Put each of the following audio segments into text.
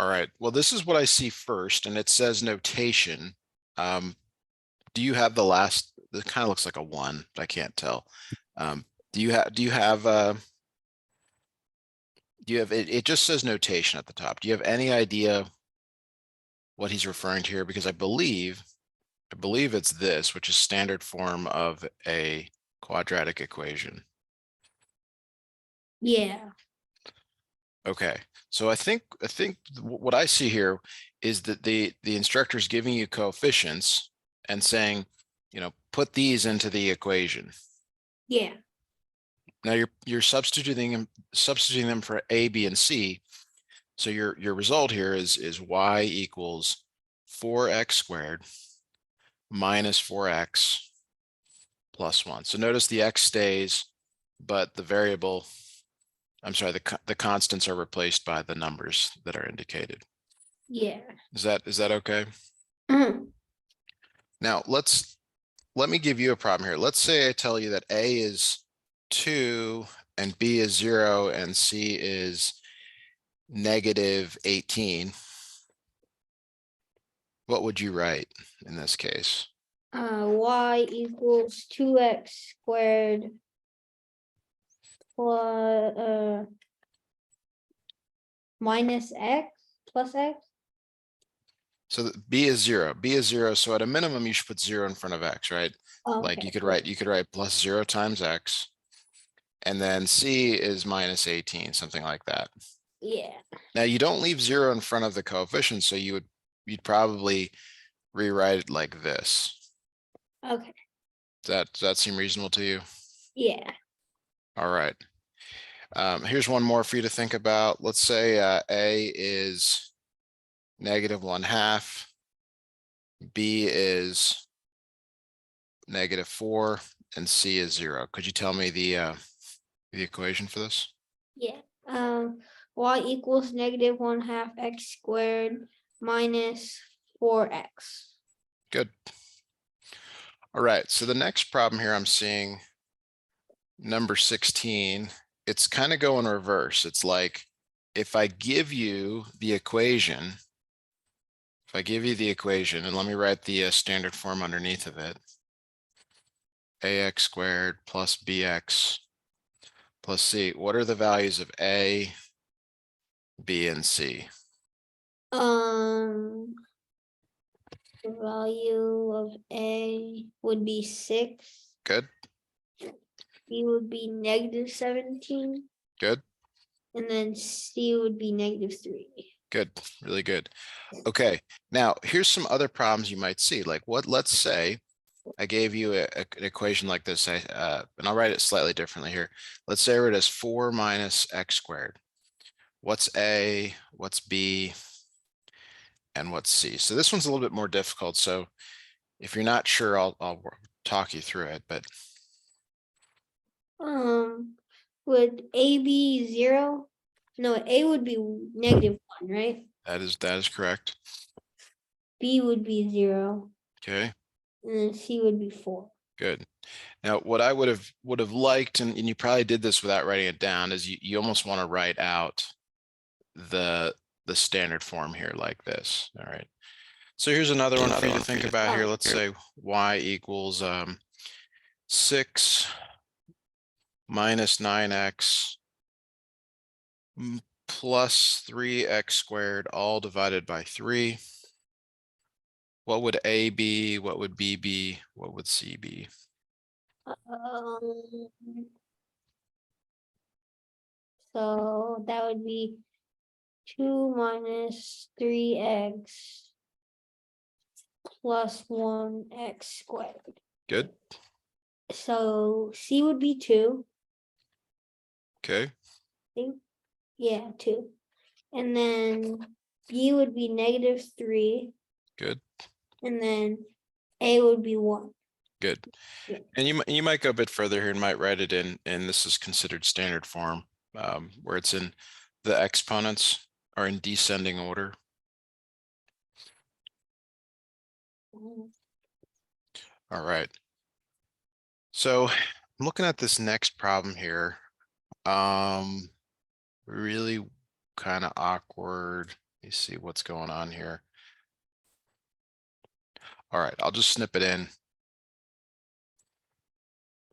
All right. Well, this is what I see first, and it says notation. Do you have the last? It kind of looks like a 1, but I can't tell. Do you have it? It just says notation at the top. Do you have any idea what he's referring to here? Because I believe it's this, which is standard form of a quadratic equation. Yeah. Okay, so I think what I see here is that the instructor is giving you coefficients and saying, put these into the equation. Yeah. Now you're substituting them for A, B, and C. So your result here is y equals 4x squared minus 4x plus 1. So notice the x stays, but the variable, I'm sorry, the constants are replaced by the numbers that are indicated. Yeah. Is that okay? Mhm. Now let me give you a problem here. Let's say I tell you that A is 2 and B is 0 and C is negative 18. What would you write in this case? Y equals 2x squared plus minus x plus x. So B is 0. B is 0. So at a minimum, you should put 0 in front of x, right? Like Okay. you could write plus 0 times x, and then C is minus 18, something like that. Yeah. Now you don't leave 0 in front of the coefficient, so you'd probably rewrite it like this. Okay. Does that seem reasonable to you? Yeah. All right. Here's one more for you to think about. Let's say A is negative 1/2. B is negative 4, and C is 0. Could you tell me the equation for this? Yeah. Y equals negative 1/2 x squared minus 4x. Good. All right, so the next problem here I'm seeing, number 16, it's kind of going reverse. It's like, if I give you the equation, and let me write the standard form underneath of it, ax squared plus bx plus c, what are the values of A, B, and C? The value of A would be 6. Good, B would be negative 17. good, And then C would be negative 3. good, really good. Okay, now here's some other problems you might see. Like let's say I gave you an equation like this, and I'll write it slightly differently here. Let's say it as 4 minus x squared. What's A, what's B, and what's C? So this one's a little bit more difficult. So if you're not sure, I'll talk you through it, but Would A be 0? No, A would be negative 1, right? that is correct. B would be 0. Okay, And then C would be 4. good. Now, what I would have liked, and you probably did this without writing it down, is you almost want to write out the standard form here like this. All right. So here's another one for you to think about here. Let's say y equals 6 minus 9x plus 3x squared, all divided by 3. What would A be? What would B be? What would C be? So that would be 2 minus 3x plus 1x squared. Good. So C would be 2. Okay. I think. Yeah, 2. And then B would be negative 3. Good. And then A would be 1. Good. Yeah. And you might go a bit further here and might write it in, and this is considered standard form, where it's in the exponents are in descending order. All right. So I'm looking at this next problem here. Really kind of awkward. me see what's going on here. All right, I'll just snip it in.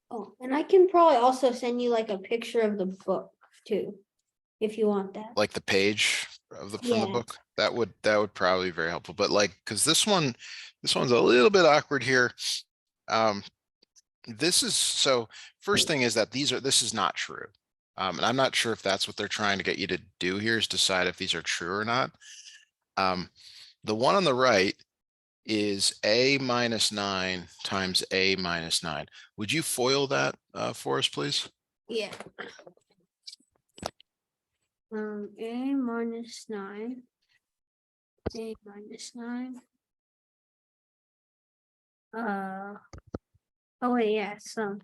Oh, and I can probably also send you like a picture of the book too, if you want that. Like the page of the from the Yeah. book. That would probably be very helpful. But like, because this one's a little bit awkward here. This is so first thing is that this is not true. And I'm not sure if that's what they're trying to get you to do here is decide if these are true or not. The one on the right is a minus 9 times a minus 9. Would you FOIL that for us, please? Yeah. A minus 9. A minus 9. Oh wait, yeah, so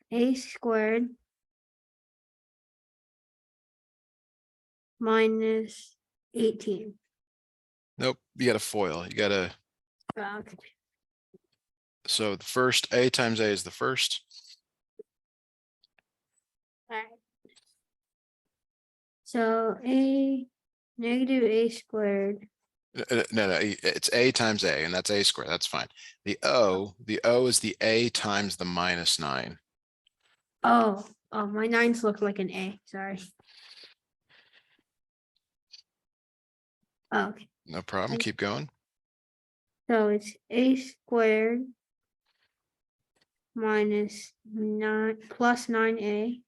a squared minus 18. Nope, you got to FOIL. You got to. Okay. So the first a times a is the first. Alright. So a negative a squared. No, it's a times a, and that's a squared. That's fine. The O is the a times the minus 9. Oh, my nines look like an A. Sorry. Oh, okay. No problem. Keep going. So it's a squared minus 9 plus 9a.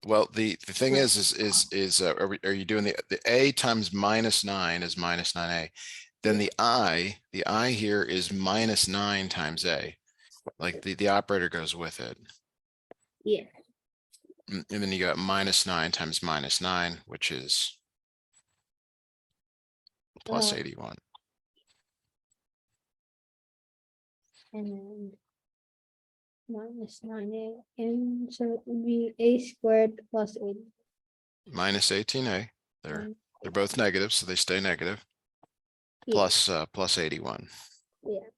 Well, the thing Right. are you doing the a times minus 9 is minus 9a? Then the I here is minus 9 times a. Like the operator goes with it. Yeah. And then you got minus 9 times minus 9, which is plus 81. And then minus 9a. And so it would be a squared plus 80. Minus 18a. They're both negative, so they stay negative. Yeah. Plus 81. Yeah.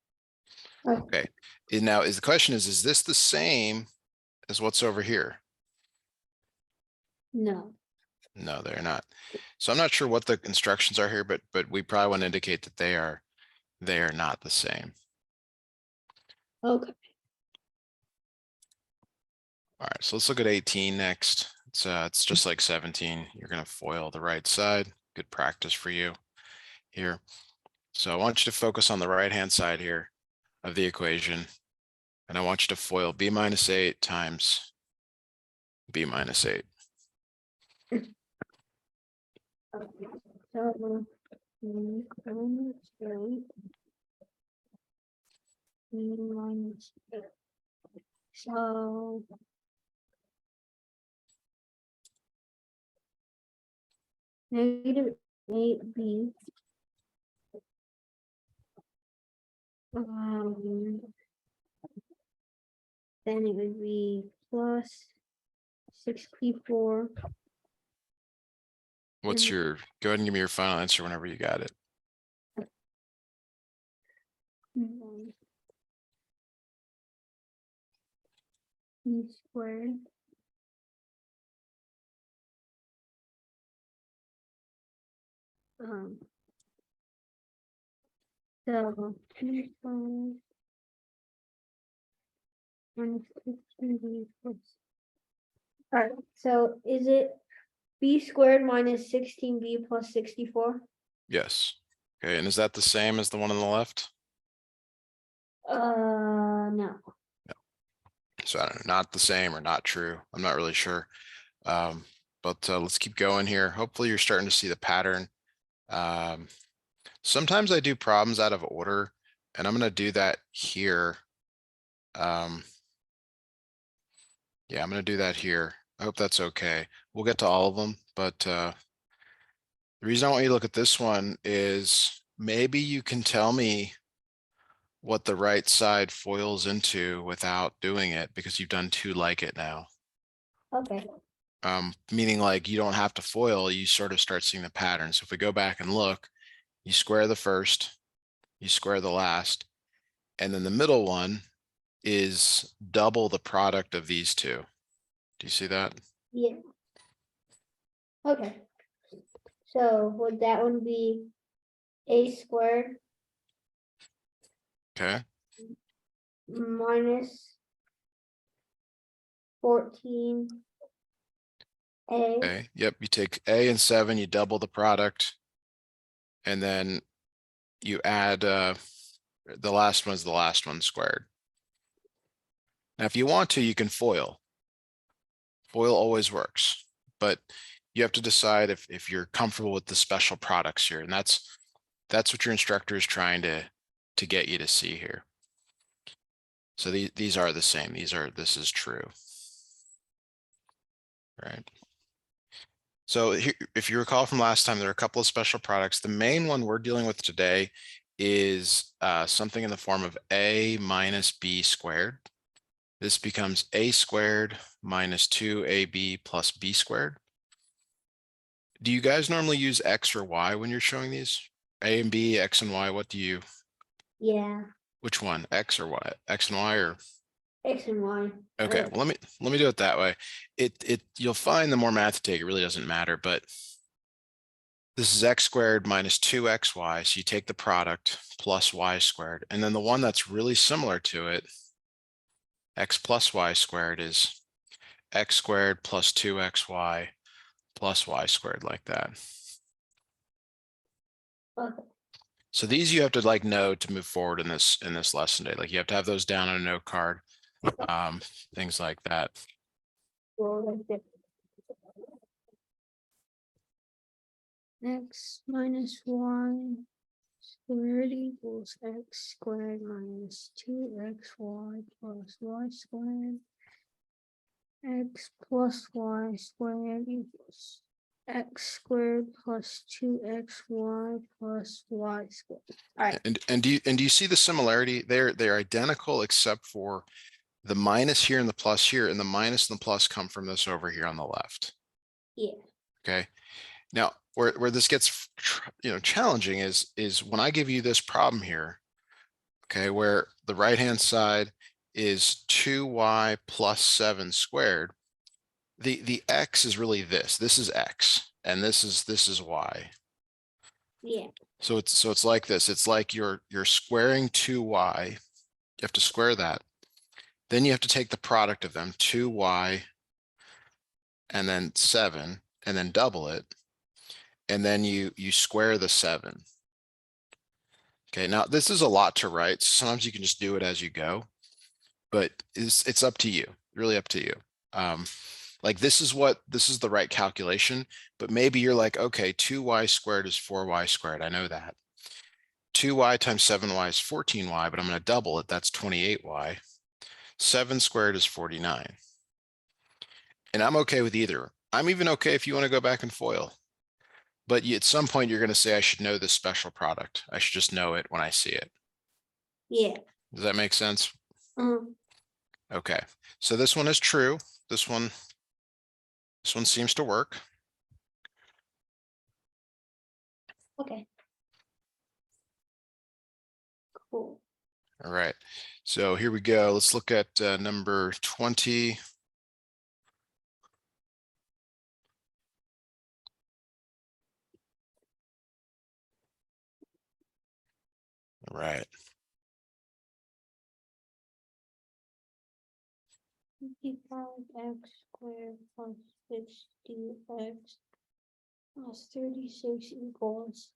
Okay. Now the question is this the same as what's over here? No. No, they're not. So I'm not sure what the instructions are here, but we probably want to indicate that they are not the same. Okay. All right, so let's look at 18 next. It's just like 17. You're going to FOIL the right side. Good practice for you here. So I want you to focus on the right-hand side here of the equation. And I want you to FOIL b minus 8 times b minus 8. Okay. So minus 8. Minus 8. So negative 8b. Then it would be plus 64. What's your, go ahead and give me your final answer whenever you got it. B squared. So 2 squared minus 16b plus. Alright, so is it b squared minus 16b plus 64? Yes. Okay, and is that the same as the one on the left? No. So I don't know, not the same or not true. I'm not really sure. But let's keep going here. Hopefully you're starting to see the pattern. Sometimes I do problems out of order, and I'm going to do that here. Yeah, I'm going to do that here. I hope that's okay. We'll get to all of them, but the reason I want you to look at this one is maybe you can tell me what the right side foils into without doing it because you've done two like it now. Okay. Meaning like you don't have to FOIL, you sort of start seeing the pattern. So if we go back and look, you square the first, you square the last, and then the middle one is double the product of these two. Do you see that? Yeah. Okay. So would that one be a squared Okay, minus 14 a? okay, yep, you take A and 7, you double the product. And then you add the last one's the last one squared. Now, if you want to, you can FOIL. FOIL always works, but you have to decide if you're comfortable with the special products here. And that's what your instructor is trying to get you to see here. So these are the same. This is true. Right. So here, if you recall from last time, there are a couple of special products. The main one we're dealing with today is something in the form of a minus b squared. This becomes a squared minus 2ab plus b squared. Do you guys normally use x or y when you're showing these? A and b, x and y, what do you? Yeah, Which one, x or y? X and y or? x and y. Okay, well, let me do it that way. You'll find the more math you take, it really doesn't matter, but this is x squared minus 2xy. So you take the product plus y squared. And then the one that's really similar to it, x plus y squared, is x squared plus 2xy plus y squared, like that. Okay. So these you have to like know to move forward in this lesson today. Like you have to have those down on a note card, things like that. Well, like x minus y squared equals x squared minus 2xy plus y squared. X plus y squared equals x squared plus 2xy plus y squared. All right. And do you see the similarity? They're identical except for the minus here and the plus here, and the minus and the plus come from this over here on the left. Yeah. Okay. Now, where this gets challenging is when I give you this problem here, okay, where the right-hand side is 2y plus 7 squared. The x is really this. This is x, and this is y. Yeah. So it's like this. It's like you're squaring 2y. You have to square that. Then you have to take the product of them, 2y and then 7, and then double it. And then you square the 7. Okay, now this is a lot to write. Sometimes you can just do it as you go, but it's up to you, really up to you. Like this is the right calculation, but maybe you're like, okay, 2y squared is 4y squared. I know that. 2y times 7y is 14y, but I'm going to double it. That's 28y. 7 squared is 49. And I'm okay with either. I'm even okay if you want to go back and FOIL. But at some point, you're going to say, I should know this special product. I should just know it when I see it. Yeah. Does that make sense? Um, Okay. So this one is true. This one seems to work. okay. Cool. All right. So here we go. Let's look at number 20. All right. 55x squared plus 60x plus 36 equals.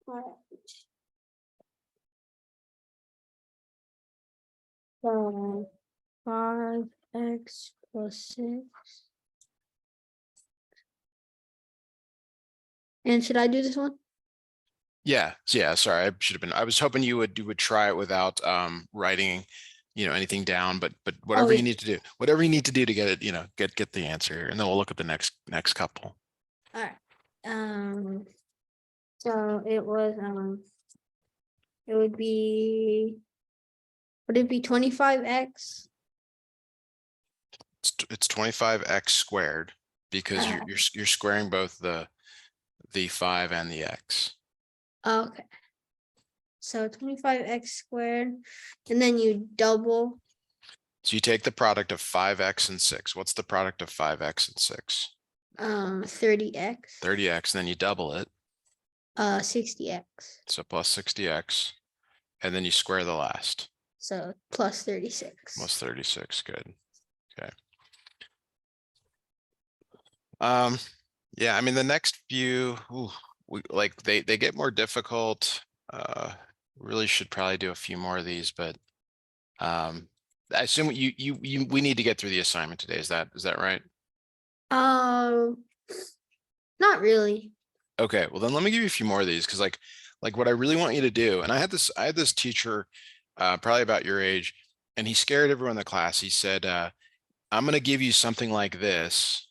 All right. So 5x plus 6. And should I do this one? Yeah. Sorry, I should have been. I was hoping you would try it without writing, anything down. But whatever you need to do, whatever you need to do to get it, get the answer here, and then we'll look at the next couple. All right. So it was it would be 25x? It's 25x squared because you're squaring both the 5 and the x. Okay. So 25x squared, and then you double. So you take the product of 5x and 6. What's the product of 5x and 6? 30x. 30x, then you double it. 60x. So plus 60x, and then you square the last. So plus 36. Plus 36, good. Okay. Yeah, I mean, the next few, they get more difficult. Really should probably do a few more of these, but I assume we need to get through the assignment today. Is that right? Not really. Okay, well then let me give you a few more of these because like what I really want you to do, and I had this teacher, probably about your age, and he scared everyone in the class. He said, I'm gonna give you something like this,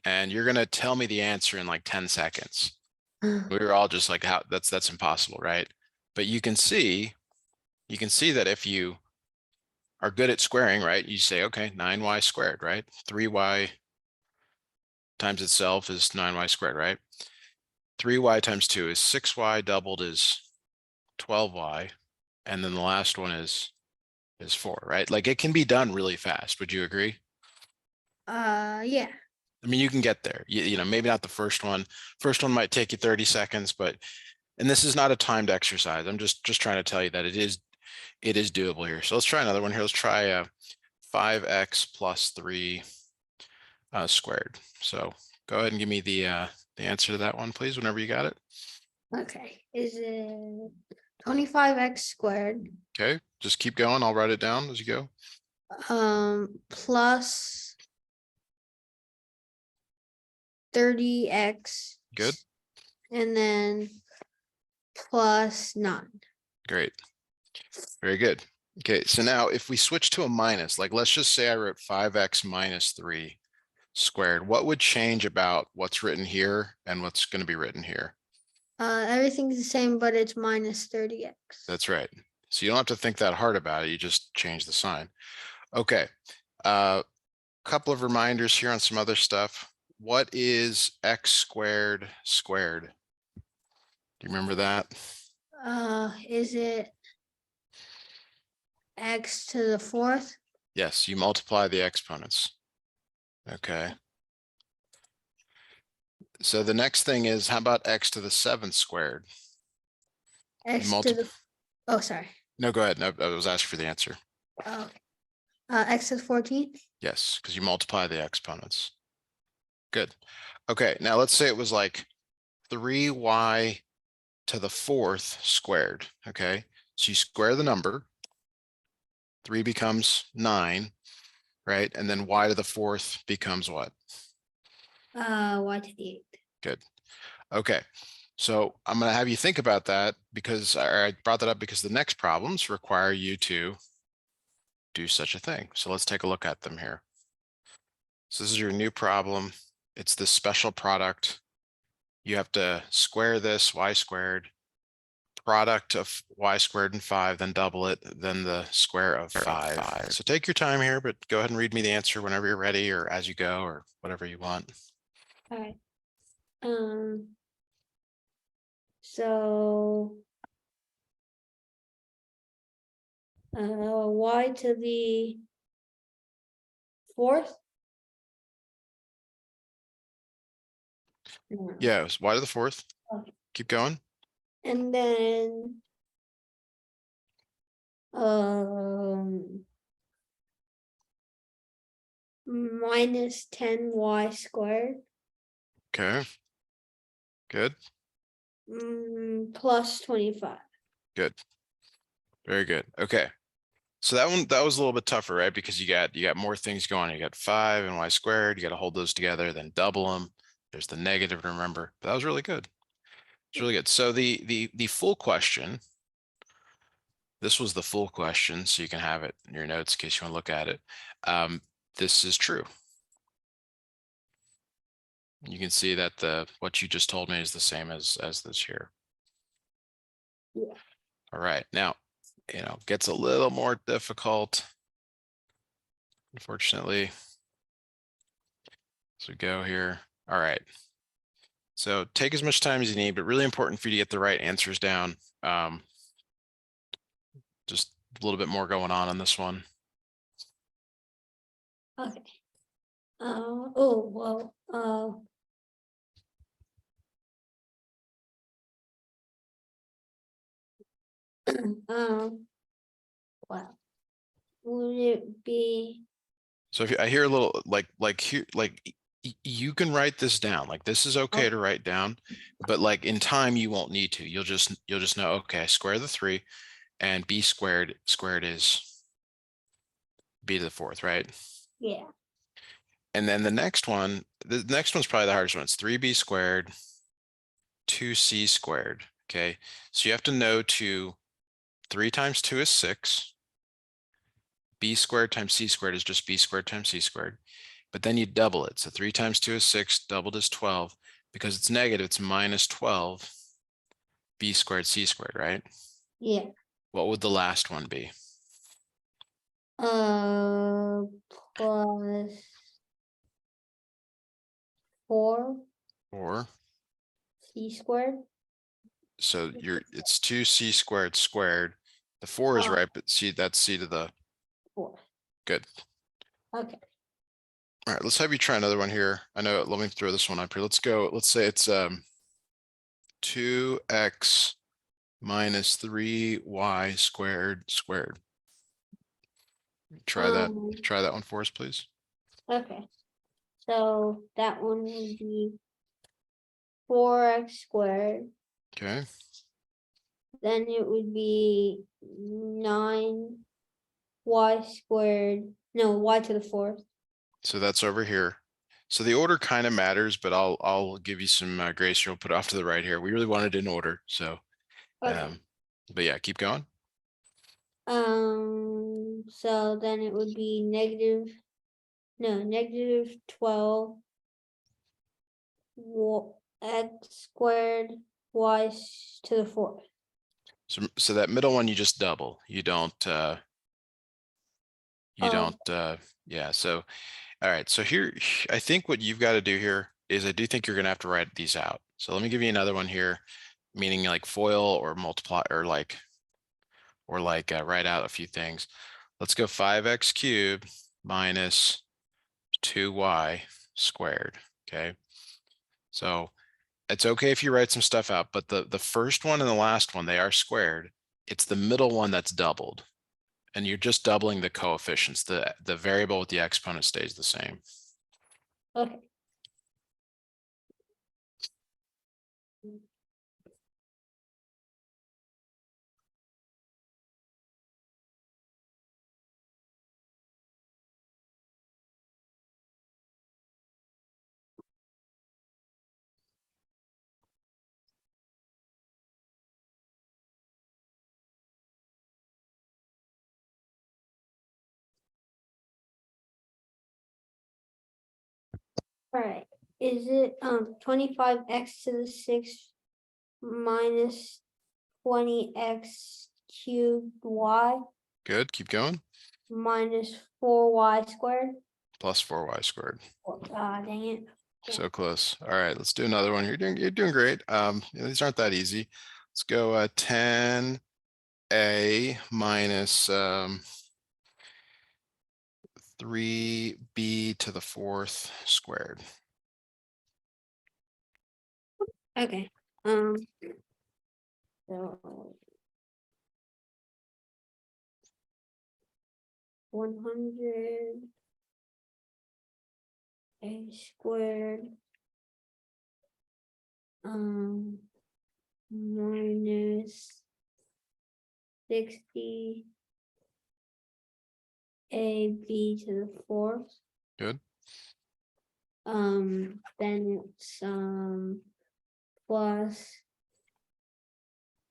and you're gonna tell me the answer in like 10 seconds. We were all just like, how that's impossible, right? But you can see that if you are good at squaring, right? You say, okay, 9y squared, right? 3y times itself is 9y squared, right? 3y times 2 is 6y, doubled is 12y, and then the last one is 4, right? Like it can be done really fast. Would you agree? Yeah. I mean, you can get there. You know, maybe not the first one. First one might take you 30 seconds, but and this is not a timed exercise. I'm just trying to tell you that it is doable here. So let's try another one here. Let's try 5x plus 3 squared. So go ahead and give me the answer to that one, please, whenever you got it. Okay. Is it 25x squared? Okay, just keep going. I'll write it down as you go. Plus 30x. Good. And then plus 9. Great. Very good. Okay, so now if we switch to a minus, like let's just say I wrote 5x minus 3 squared, what would change about what's written here and what's going to be written here? Everything's the same, but it's minus 30x. That's right. So you don't have to think that hard about it. You just change the sign. Okay. Couple of reminders here on some other stuff. What is x squared squared? Do you remember that? Is it x to the 4th? Yes, you multiply the exponents. Okay. So the next thing is, how about x to the 7th squared? X to the, oh, sorry. No, go ahead. No, I was asking for the answer. Oh, x to the 14th? Yes, because you multiply the exponents. Good. Okay, now let's say it was like 3y to the 4th squared. Okay, so you square the number. 3 becomes 9, right? And then y to the 4th becomes what? Y to the 8th. Good. Okay, so I'm going to have you think about that because I brought that up because the next problems require you to do such a thing. So let's take a look at them here. So this is your new problem. It's this special product. You have to square this y squared, product of y squared and 5, then double it, then the square of 5. So take your time here, but go ahead and read me the answer whenever you're ready or as you go or whatever you want. All right. So y to the 4th? No. Yeah, it's y to the 4th. Okay. Keep going. And then minus 10y squared. Okay. Good. Plus 25. Good. Very good. Okay. So that was a little bit tougher, right? Because you got more things going on. You got 5 and y squared. You got to hold those together, then double them. There's the negative to remember. But that was really good. It's really good. So the full question. This was the full question, so you can have it in your notes in case you want to look at it. This is true. You can see that what you just told me is the same as this here. Yeah. All right, now, gets a little more difficult, unfortunately. So go here. All right. So take as much time as you need, but really important for you to get the right answers down. Just a little bit more going on this one. Okay. Oh, well, wow, would it be, So if I hear a little like here, you can write this down. Like this is okay to write down, but like in time you won't need to. You'll just know, okay, square the 3 and b squared is b to the 4th, right? yeah, And then the next one's probably the hardest one. It's 3b squared, 2c squared. Okay. So you have to know 3 times 2 is 6. B squared times c squared is just b squared times c squared. But then you double it. So 3 times 2 is 6, doubled is 12. Because it's negative, it's minus 12 b squared c squared, right? yeah, What would the last one be? uh, plus 4 Or c squared. so it's 2c squared squared. The 4 is Oh, right, but see that's c to the 4, good. okay, All right, let's have you try another one here. I know, let me throw this one up here. Let's say it's 2x minus 3y squared squared. Try um, that one for us, please. okay, so that one would be 4x squared, Okay, then it would be 9y squared, no, y to the 4th. so that's over here. So the order kind of matters, but I'll give you some grace here. We'll put it off to the right here. We really wanted in order, so Okay. but yeah, keep going. So then it would be negative 12 x squared y to the 4th. So that middle one you just double. You don't Oh, yeah. So all right. So here I think what you've got to do here is I do think you're gonna have to write these out. So let me give you another one here, meaning like FOIL or multiply or write out a few things. Let's go 5x cubed minus 2y squared. Okay. So it's okay if you write some stuff out, but the first one and the last one, they are squared. It's the middle one that's doubled. And you're just doubling the coefficients. The variable with the exponent stays the same. okay. All right. Is it 25x to the 6th minus 20x cubed y Good, keep going. minus 4y squared? Plus 4y squared. Ah, dang it. So close. All right, let's do another one. You're doing great. These aren't that easy. Let's go 10a minus 3b to the 4th squared. Okay. So 100 a squared minus 60 a b to the 4th. Good. Then it's plus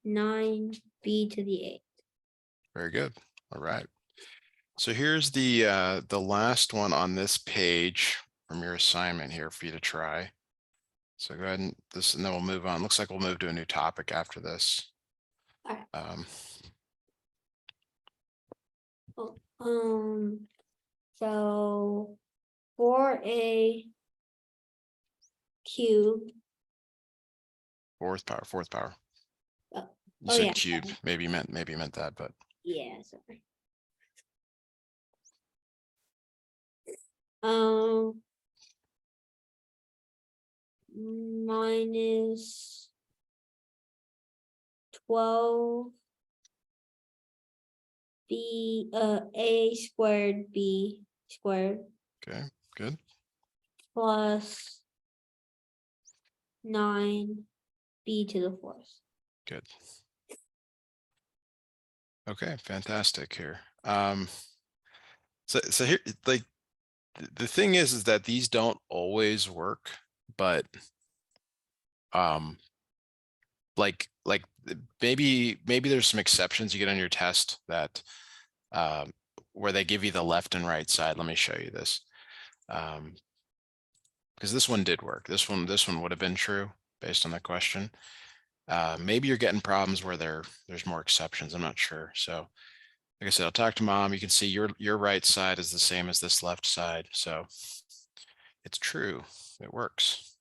9b to the 8th. Very good. All right. So here's the last one on this page from your assignment here for you to try. So go ahead and then we'll move on. Looks like we'll move to a new topic after this. All right. Um, So 4a cubed. fourth power. Oh, You oh said yeah. cubed. Maybe you meant that, but Yeah, sorry. Um, minus 12 a squared b squared Okay, good. plus 9 b to the fourth. Good. Okay, fantastic here. So here, like, the thing is that these don't always work, but like maybe there's some exceptions you get on your test that where they give you the left and right side. Let me show you this. Because this one did work. This one would have been true based on the question. Maybe you're getting problems where there's more exceptions. I'm not sure. So like I said, I'll talk to mom. You can see your right side is the same as this left side. So it's true. It works.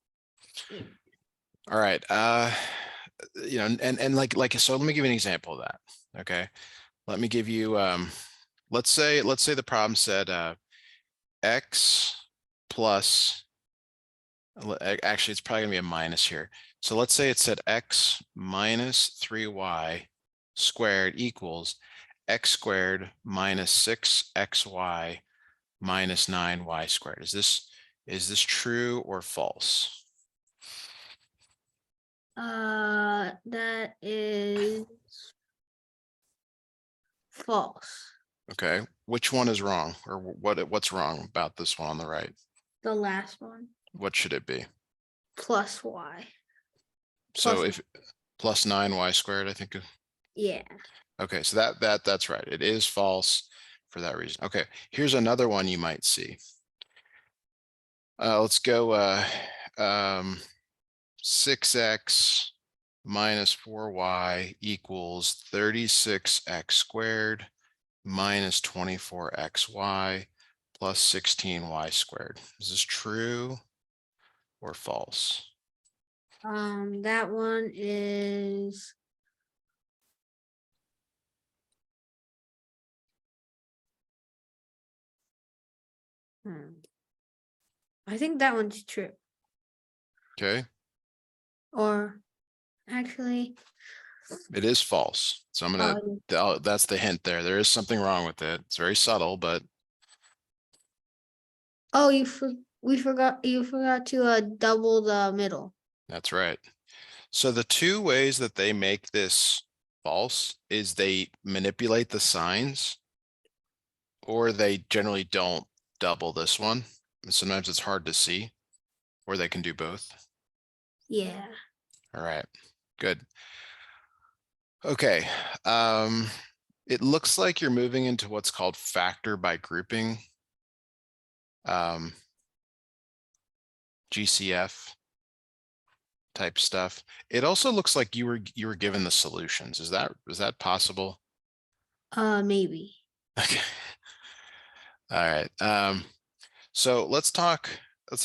All right. And like, so let me give you an example of that. Okay. Let me give you, let's say the problem said, x plus, actually, it's probably gonna be a minus here. So let's say it said x minus 3y squared equals x squared minus 6xy minus 9y squared. Is this true or false? That is false. Okay, which one is wrong, or what's wrong about this one on the right? The last one. What should it be? Plus y. So Plus if plus 9y squared, I think. Yeah. Okay, so that's right. It is false for that reason. Okay, here's another one you might see. Let's go 6x minus 4y equals 36x squared minus 24xy plus 16y squared. Is this true or false? That one is I think that one's true. Okay, Or actually, it is false. So I'm gonna, that's the hint there. There is something wrong with it. It's very subtle, but oh, you forgot to double the middle. that's right. So the two ways that they make this false is they manipulate the signs, or they generally don't double this one. And sometimes it's hard to see, or they can do both. Yeah. All right, good. Okay, it looks like you're moving into what's called factor by grouping. GCF type stuff. It also looks like you were given the solutions. Is that possible? Maybe. Okay. All right. So let's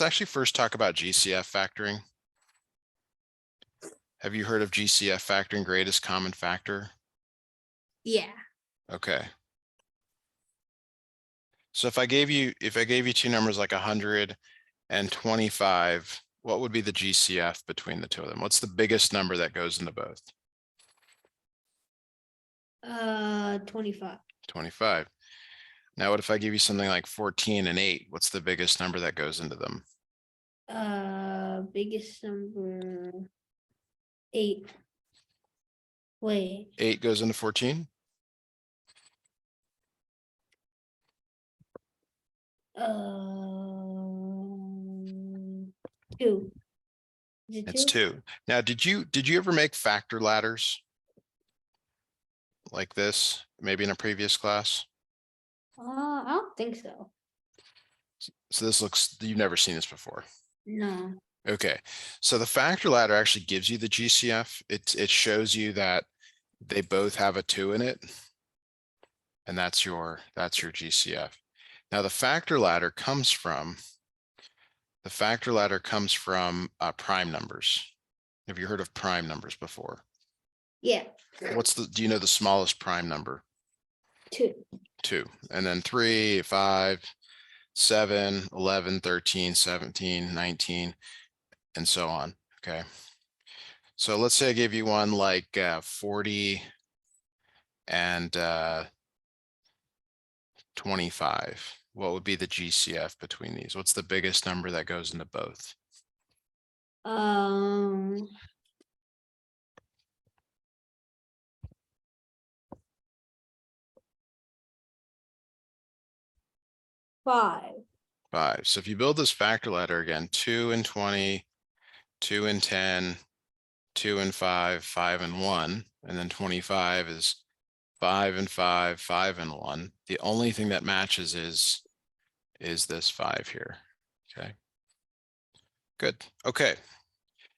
actually first talk about GCF factoring. Have you heard of GCF factoring, greatest common factor? Yeah. Okay. So if I gave you two numbers like 100 and 25, what would be the GCF between the two of them? What's the biggest number that goes into both? 25. 25. Now, what if I give you something like 14 and 8? What's the biggest number that goes into them? Biggest number 8. Wait. 8 goes into 14? Two. Is it It's two? 2. Now, did you ever make factor ladders like this, maybe in a previous class? I don't think so. So this looks, you've never seen this before. No. Okay, so the factor ladder actually gives you the GCF. It shows you that they both have a 2 in it, and that's your GCF. Now the factor ladder comes from prime numbers. Have you heard of prime numbers before? Yeah. Do you know the smallest prime number? 2. 2, and then 3, 5, 7, 11, 13, 17, 19, and so on. Okay. So let's say I gave you one like 40 and 25. What would be the GCF between these? What's the biggest number that goes into both? Um. 5. 5. So if you build this factor ladder again, 2 and 20, 2 and 10, 2 and 5, 5 and 1, and then 25 is 5 and 5, 5 and 1. The only thing that matches is this 5 here. Okay. Good. Okay.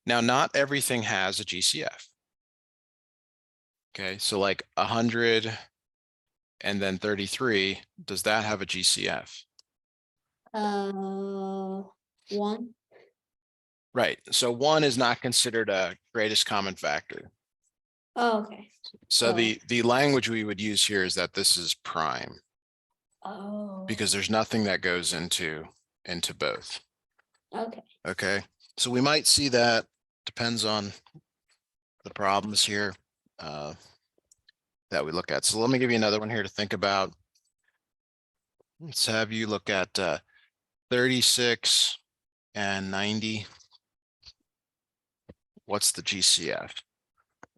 Now, not everything has a GCF. Okay, so like 100 and then 33, does that have a GCF? 1. Right, so 1 is not considered a greatest common factor. Oh, okay. So Oh. the language we would use here is that this is prime Oh. because there's nothing that goes into both. Okay. Okay, so we might see that, depends on the problems here that we look at. So let me give you another one here to think about. Let's have you look at 36 and 90. What's the GCF?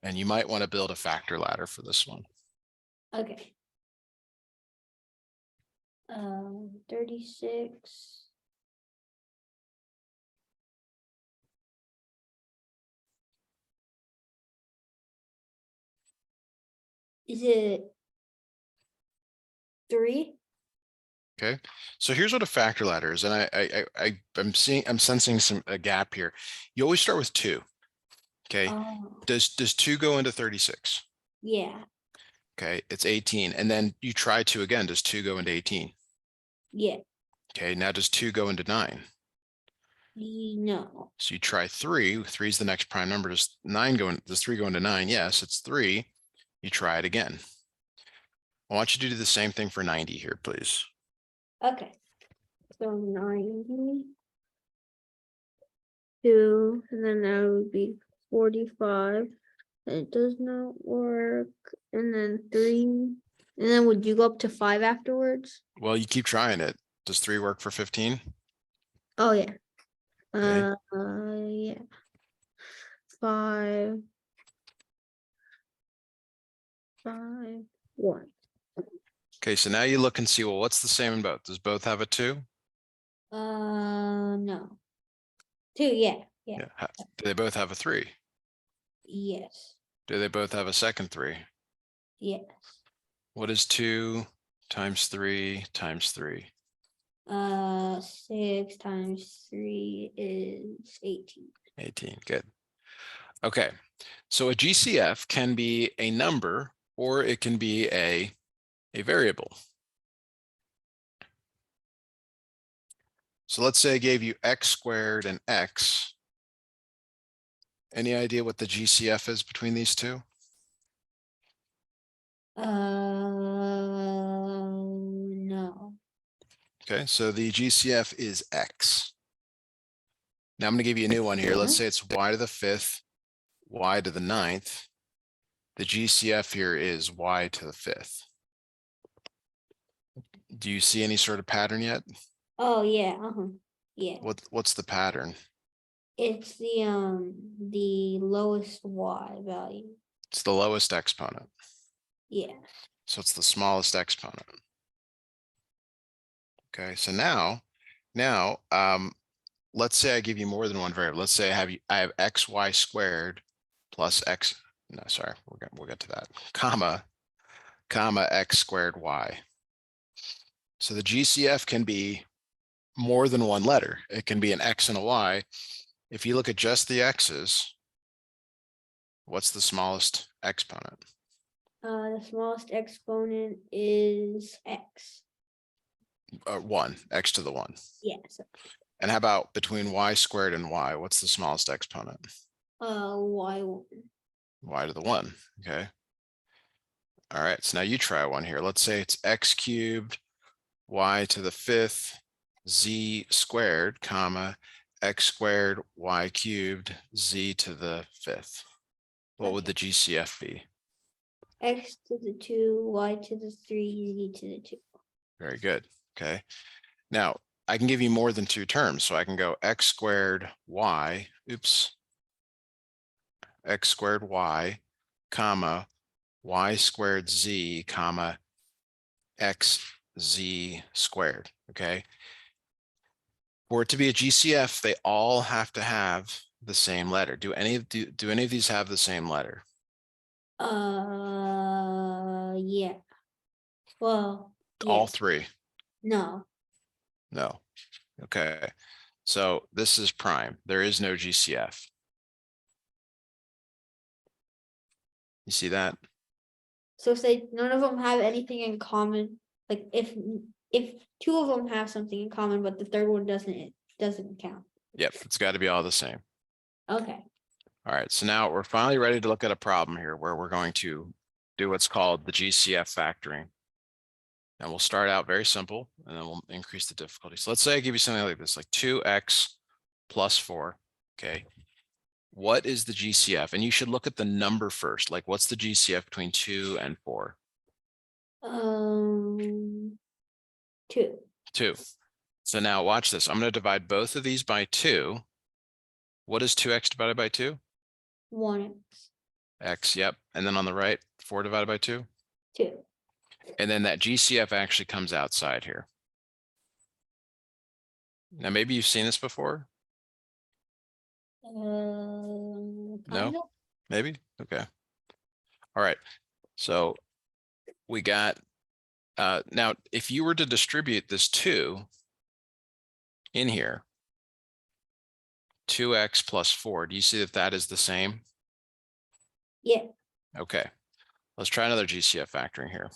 And you might want to build a factor ladder for this one. Okay. 36. Is it 3? Okay, so here's what a factor ladder is, and I'm sensing a gap here. You always start with 2. Okay, Oh, does 2 go into 36? yeah. Okay, it's 18, and then you try 2 again. Does 2 go into 18? Yeah. Okay, now does 2 go into 9? No. So you try 3. 3 is the next prime number. Does 3 go into 9? Yes, it's 3. You try it again. I want you to do the same thing for 90 here, please. Okay. So 92, and then that would be 45. It does not work. And then 3. And then would you go up to 5 afterwards? Well, you keep trying it. Does 3 work for 15? Oh yeah. Okay. Yeah. 5, 5, 1. Okay, so now you look and see, well, what's the same in both? Does both have a 2? No. 2, yeah. Yeah. Do they both have a 3? Yes. Do they both have a second 3? Yes. What is 2 times 3 times 3? 6 times 3 is 18. 18, good. Okay, so a GCF can be a number or it can be a variable. So let's say I gave you x squared and x. Any idea what the GCF is between these two? No. Okay, so the GCF is x. Now I'm going to give you a new one here. Let's say it's y to the 5th, y to the 9th. The GCF here is y to the 5th. Do you see any sort of pattern yet? Oh yeah. Yeah. What's the pattern? It's the lowest y value. It's the lowest exponent. Yeah. So it's the smallest exponent. Okay, so now, let's say I give you more than one variable. Let's say I have xy squared plus x. No, sorry, we'll get to that. Comma x squared y. So the GCF can be more than one letter. It can be an x and a y. If you look at just the x's, what's the smallest exponent? The smallest exponent is x. 1, x to the 1. Yeah. So, And how about between y squared and y? What's the smallest exponent? y1. Y to the 1. Okay. All right. So now you try one here. Let's say it's x cubed, y to the 5th, z squared, comma, x squared y cubed z to the fifth. What would the GCF be? X to the 2, y to the 3, z to the 2. Very good. Okay. Now I can give you more than two terms. So I can go x squared y, oops, x squared y, comma, y squared z, comma, x z squared. Okay. For it to be a GCF, they all have to have the same letter. Do any of these have the same letter? Yeah. Well, All yeah. three? No. No. Okay. So this is prime. There is no GCF. You see that? So say none of them have anything in common. Like if two of them have something in common, but the third one doesn't, it doesn't count. Yep. It's got to be all the same. Okay. All right. So now we're finally ready to look at a problem here where we're going to do what's called the GCF factoring. And we'll start out very simple and then we'll increase the difficulty. So let's say I give you something like this, like 2x plus 4. Okay. What is the GCF? And you should look at the number first. Like what's the GCF between 2 and 4? 2. 2. So now watch this. I'm going to divide both of these by 2. What is 2x divided by 2? 1x. X, yep. And then on the right, 4 divided by 2. 2. And then that GCF actually comes outside here. Now, maybe you've seen this before. Kind No, of. maybe. Okay. All right. So we got, now if you were to distribute this 2 in here, 2x plus 4, do you see that that is the same? Yeah. Okay. Let's try another GCF factoring here.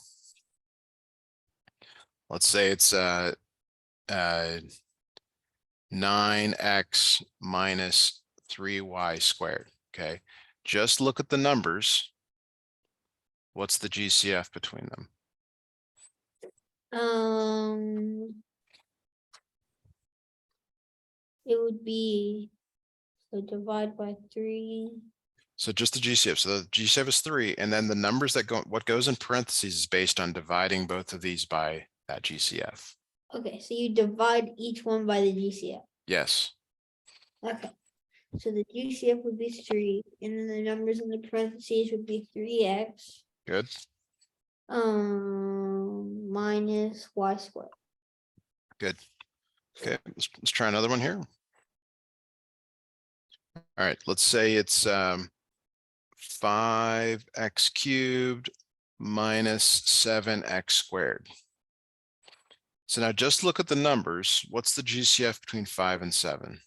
Let's say it's 9x minus 3y squared. Okay. Just look at the numbers. What's the GCF between them? It would be, so divide by 3. So just the GCF. So the GCF is 3, and then the numbers that go, what goes in parentheses is based on dividing both of these by that GCF. Okay, so you divide each one by the GCF. Yes. Okay. So the GCF would be 3, and then the numbers in the parentheses would be 3x. Good. Minus y squared. Good. Okay. Let's try another one here. All right. Let's say it's 5x cubed minus 7x squared. So now just look at the numbers. What's the GCF between 5 and 7?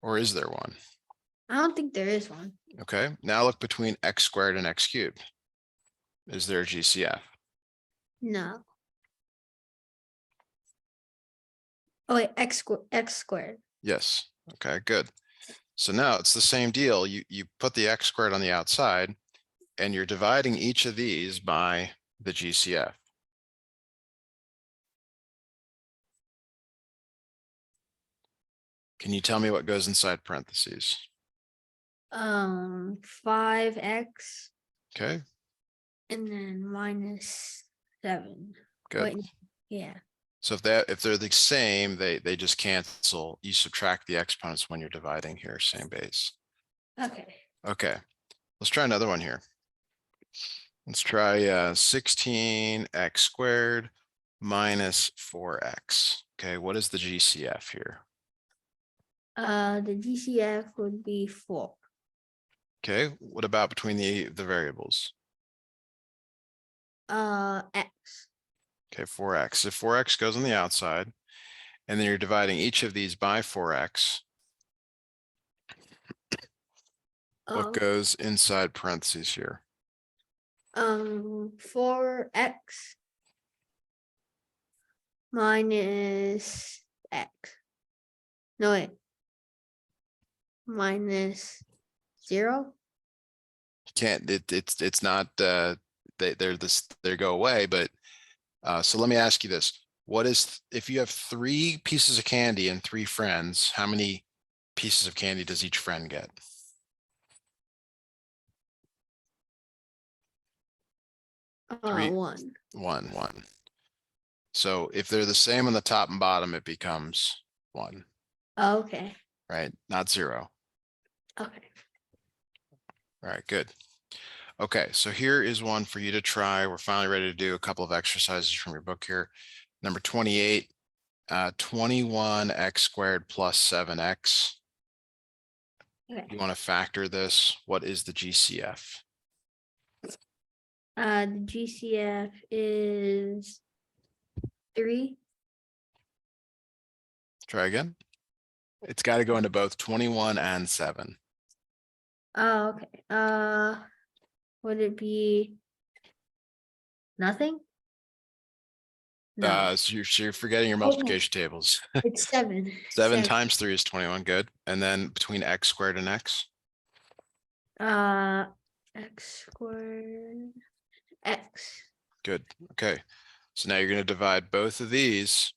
Or is there one? I don't think there is one. Okay. Now look between x squared and x cubed. Is there a GCF? No. Oh wait, x squared. Yes. Okay, good. So now it's the same deal. You put the x squared on the outside and you're dividing each of these by the GCF. Can you tell me what goes inside parentheses? 5x. Okay, And then minus 7. good. Wait, yeah. So if they're the same, they just cancel. You subtract the exponents when you're dividing here, same base. Okay. Okay, let's try another one here. Let's try 16x squared minus 4x. Okay, what is the GCF here? The GCF would be 4. Okay, what about between the variables? X. Okay, 4x. If 4x goes on the outside, and then you're dividing each of these by 4x, what goes inside parentheses here? 4x minus x. No, wait. Minus 0. Can't, it's not, they go away, but so let me ask you this. What is, if you have 3 pieces of candy and 3 friends, how many pieces of candy does each friend get? Three, One. one. So if they're the same on the top and bottom, it becomes 1, Okay. right? Not 0. Okay. All right, good. Okay, so here is one for you to try. We're finally ready to do a couple of exercises from your book here. Number 28, 21x squared plus 7x. Okay. You want to factor this. What is the GCF? The GCF is 3. Try again. It's got to go into both 21 and 7. Oh, okay. Would it be nothing? No. So you're forgetting your Okay. multiplication tables. It's 7. 7 times 3 is 21. Good. And then between x squared and x. X squared X. Good. Okay. So now you're going to divide both of these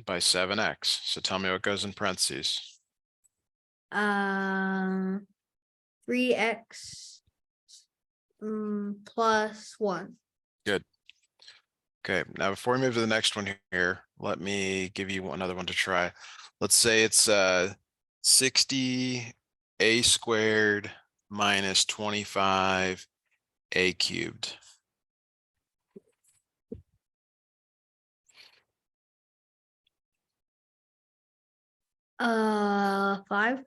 by 7x. So tell me what goes in parentheses. 3x plus 1. Good. Okay. Now before we move to the next one here, let me give you another one to try. Let's say it's 60 a squared minus 25 a cubed. Five?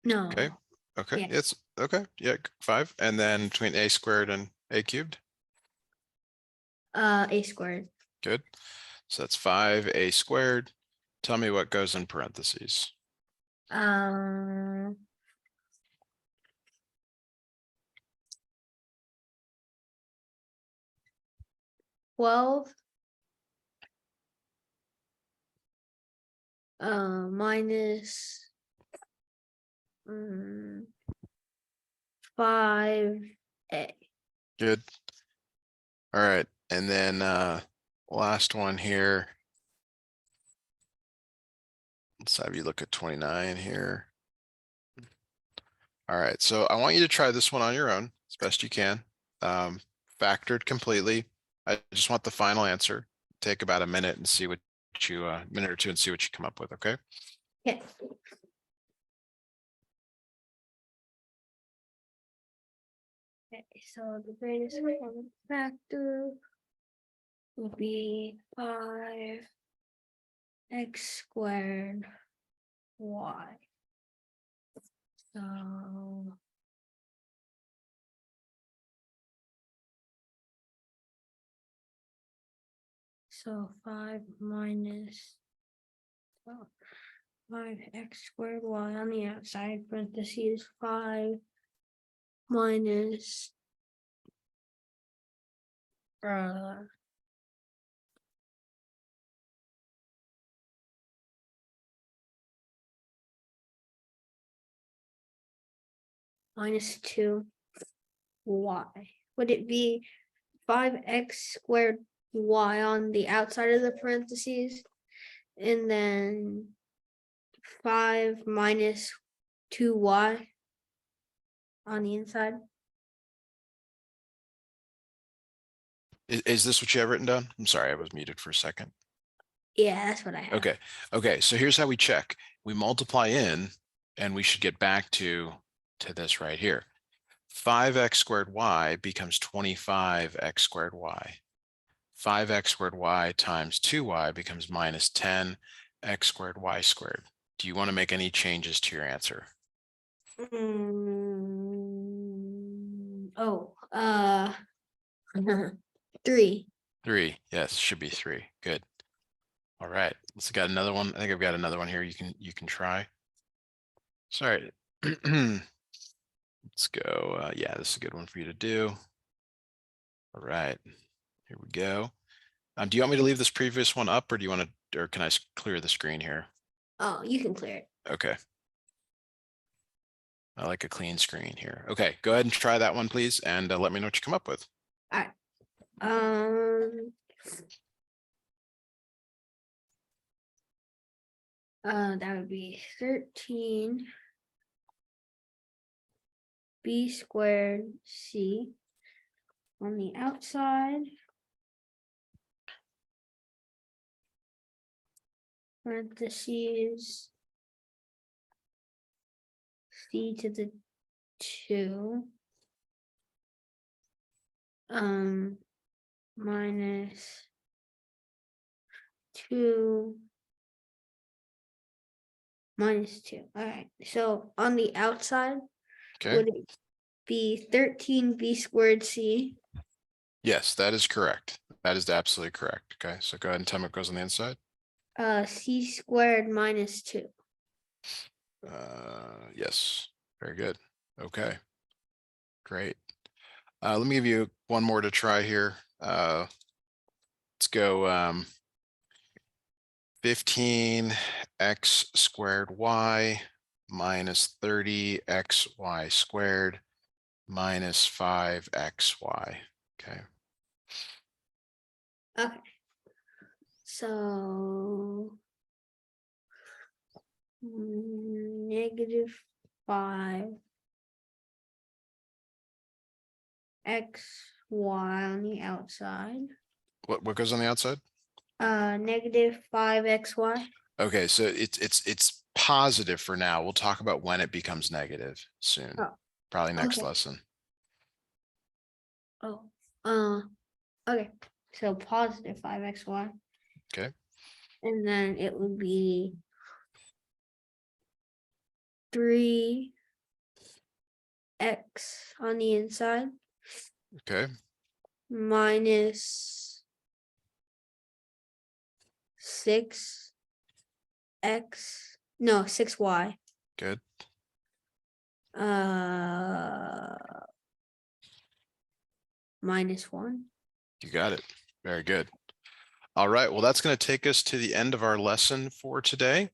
No. Okay. Okay. Yeah. It's okay. Yeah. 5. And then between a squared and a cubed. A squared. Good. So that's 5a squared. Tell me what goes in parentheses. 12 minus 5a. Good. All right. And then last one here. Let's have you look at 29 here. All right. So I want you to try this one on your own as best you can. Factored completely. I just want the final answer. Take about a minute and see what you minute or two and see what you come up with. Okay. Okay. Okay, so the greatest common factor would be 5x squared y. So 5 minus 5x squared y on the outside parentheses 5 minus minus 2 y. Would it be 5x squared y on the outside of the parentheses and then 5 minus 2y on the inside? Is this what you have written down? I'm sorry, I was muted for a second. Yeah, that's what I have. Okay. Okay. So here's how we check. We multiply in and we should get back to this right here. 5x squared y becomes 25x squared y. 5x squared y times 2y becomes minus 10x squared y squared. Do you want to make any changes to your answer? Oh, 3. 3. Yes, should be 3. Good. All right. Let's got another one. I think I've got another one here you can try. Sorry. Let's go. Yeah, this is a good one for you to do. All right. Here we go. Do you want me to leave this previous one up or do you want to, or can I clear the screen here? Oh, you can clear it. Okay. I like a clean screen here. Okay, go ahead and try that one, please, and let me know what you come up with. Um. That would be 13 b squared c on the outside. Parentheses c to the 2 minus 2 minus 2. All right, so on the outside, Okay, would it be 13 b squared c? yes, that is correct. That is absolutely correct. Okay, so go ahead and tell me what goes on the inside. C squared minus 2. Yes, very good. Okay, great. Let me give you one more to try here. Let's go 15 x squared y minus 30 xy squared minus 5xy. Okay, Okay. So negative 5 xy on the outside. what goes on the outside? Negative 5 xy. Okay, so it's positive for now. We'll talk about when it becomes negative soon, Oh, probably next okay. lesson. Oh, okay. So positive 5 xy. Okay, And then it would be 3 x on the inside okay, minus 6 x, no, 6y. good. Minus 1. You got it. Very good. All right, well, that's going to take us to the end of our lesson for today.